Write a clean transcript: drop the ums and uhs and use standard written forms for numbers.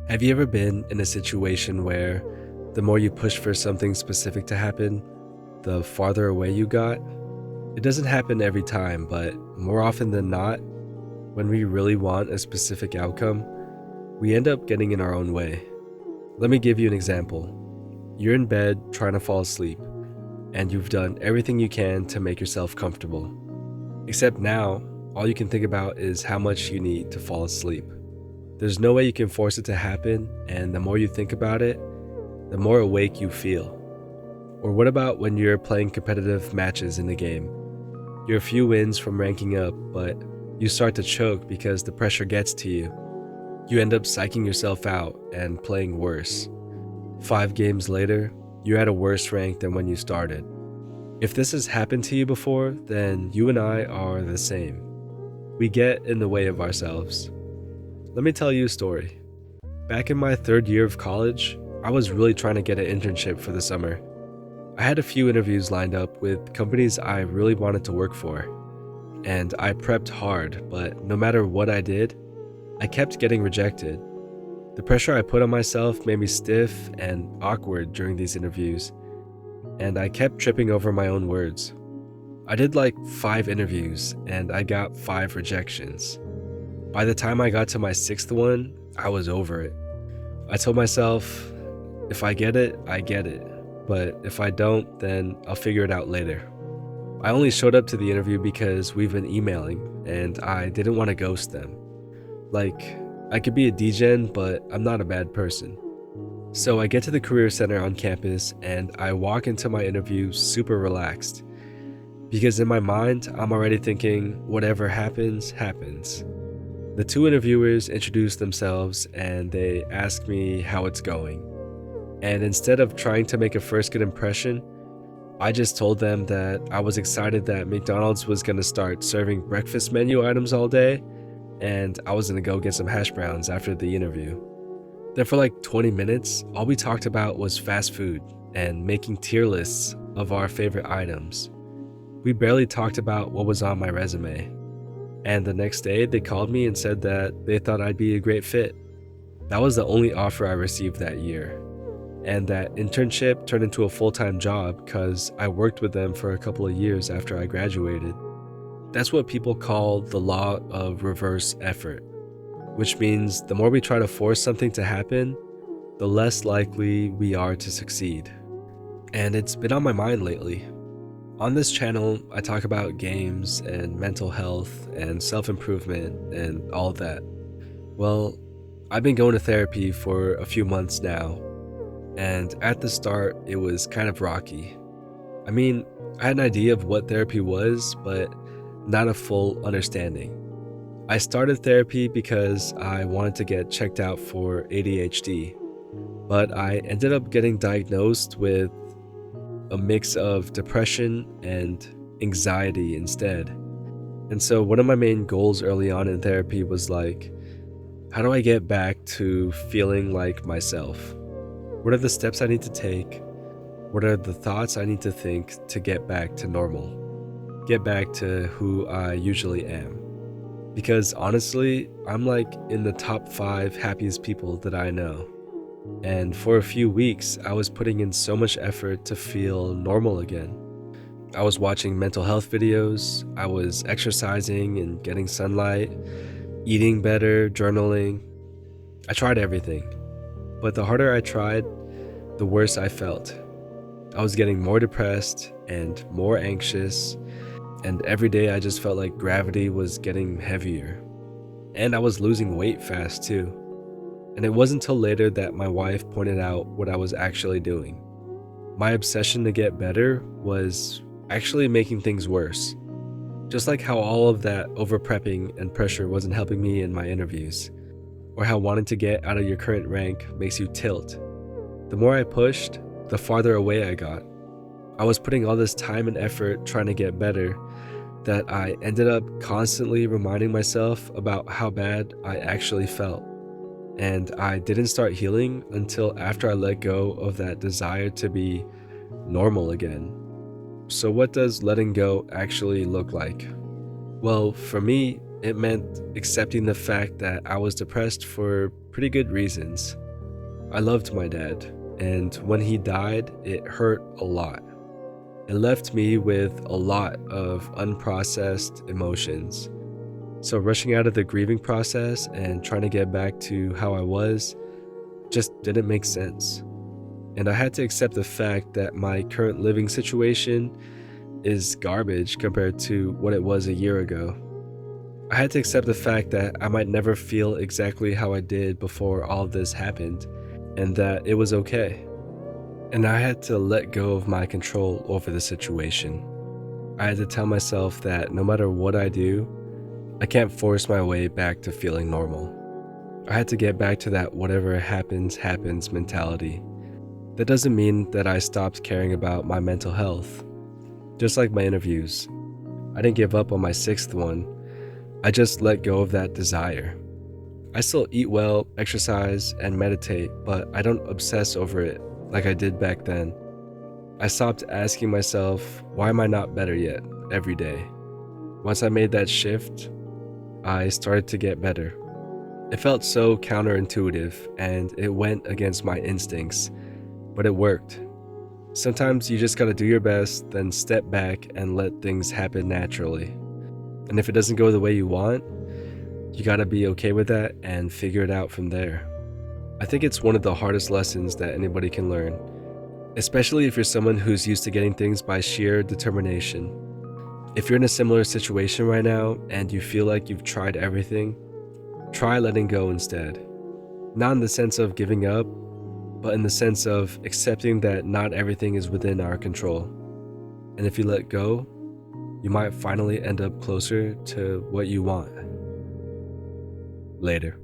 Have you ever been in a situation where the more you push for something specific to happen, the farther away you got? It doesn't happen every time, but more often than not, when we really want a specific outcome, we end up getting in our own way. Let me give you an example. You're in bed trying to fall asleep, and you've done everything you can to make yourself comfortable. Except now, all you can think about is how much you need to fall asleep. There's no way you can force it to happen, and the more you think about it, the more awake you feel. Or what about when you're playing competitive matches in the game? You're a few wins from ranking up, but you start to choke because the pressure gets to you. You end up psyching yourself out and playing worse. 5 games later, you're at a worse rank than when you started. If this has happened to you before, then you and I are the same. We get in the way of ourselves. Let me tell you a story. Back in my 3rd year of college, I was really trying to get an internship for the summer. I had a few interviews lined up with companies I really wanted to work for, and I prepped hard, but no matter what I did, I kept getting rejected. The pressure I put on myself made me stiff and awkward during these interviews, and I kept tripping over my own words. I did like 5 interviews, and I got 5 rejections. By the time I got to my 6th one, I was over it. I told myself, if I get it, I get it. But if I don't, then I'll figure it out later. I only showed up to the interview because we've been emailing, and I didn't want to ghost them. Like, I could be a degen, but I'm not a bad person. So I get to the career center on campus, and I walk into my interview super relaxed. Because in my mind, I'm already thinking, whatever happens, happens. The 2 interviewers introduce themselves and they ask me how it's going. And instead of trying to make a first good impression, I just told them that I was excited that McDonald's was going to start serving breakfast menu items all day, and I was going to go get some hash browns after the interview. Then for like 20 minutes, all we talked about was fast food and making tier lists of our favorite items. We barely talked about what was on my resume. And the next day, they called me and said that they thought I'd be a great fit. That was the only offer I received that year. And that internship turned into a full-time job because I worked with them for a couple of years after I graduated. That's what people call the law of reverse effort, which means the more we try to force something to happen, the less likely we are to succeed. And it's been on my mind lately. On this channel, I talk about games and mental health and self-improvement and all of that. Well, I've been going to therapy for a few months now, and at the start, it was kind of rocky. I mean, I had an idea of what therapy was, but not a full understanding. I started therapy because I wanted to get checked out for ADHD, but I ended up getting diagnosed with a mix of depression and anxiety instead. And so one of my main goals early on in therapy was like, how do I get back to feeling like myself? What are the steps I need to take? What are the thoughts I need to think to get back to normal? Get back to who I usually am. Because honestly, I'm like in the top 5 happiest people that I know. And for a few weeks, I was putting in so much effort to feel normal again. I was watching mental health videos, I was exercising and getting sunlight, eating better, journaling. I tried everything. But the harder I tried, the worse I felt. I was getting more depressed and more anxious, and every day I just felt like gravity was getting heavier. And I was losing weight fast too. And it wasn't until later that my wife pointed out what I was actually doing. My obsession to get better was actually making things worse. Just like how all of that over-prepping and pressure wasn't helping me in my interviews, or how wanting to get out of your current rank makes you tilt. The more I pushed, the farther away I got. I was putting all this time and effort trying to get better that I ended up constantly reminding myself about how bad I actually felt. And I didn't start healing until after I let go of that desire to be normal again. So what does letting go actually look like? Well, for me, It meant accepting the fact that I was depressed for pretty good reasons. I loved my dad, and when he died, it hurt a lot. It left me with a lot of unprocessed emotions. So, rushing out of the grieving process and trying to get back to how I was just didn't make sense. And I had to accept the fact that my current living situation is garbage compared to what it was a year ago. I had to accept the fact that I might never feel exactly how I did before all of this happened, and that it was okay. And I had to let go of my control over the situation. I had to tell myself that no matter what I do, I can't force my way back to feeling normal. I had to get back to that whatever happens, happens mentality. That doesn't mean that I stopped caring about my mental health. Just like my interviews, I didn't give up on my sixth one. I just let go of that desire. I still eat well, exercise, and meditate, but I don't obsess over it like I did back then. I stopped asking myself, why am I not better yet, every day. Once I made that shift, I started to get better. It felt so counterintuitive and it went against my instincts, but it worked. Sometimes you just gotta do your best, then step back and let things happen naturally. And if it doesn't go the way you want, you gotta be okay with that and figure it out from there. I think it's one of the hardest lessons that anybody can learn, especially if you're someone who's used to getting things by sheer determination. If you're in a similar situation right now and you feel like you've tried everything, try letting go instead. Not in the sense of giving up, but in the sense of accepting that not everything is within our control. And if you let go, you might finally end up closer to what you want. Later.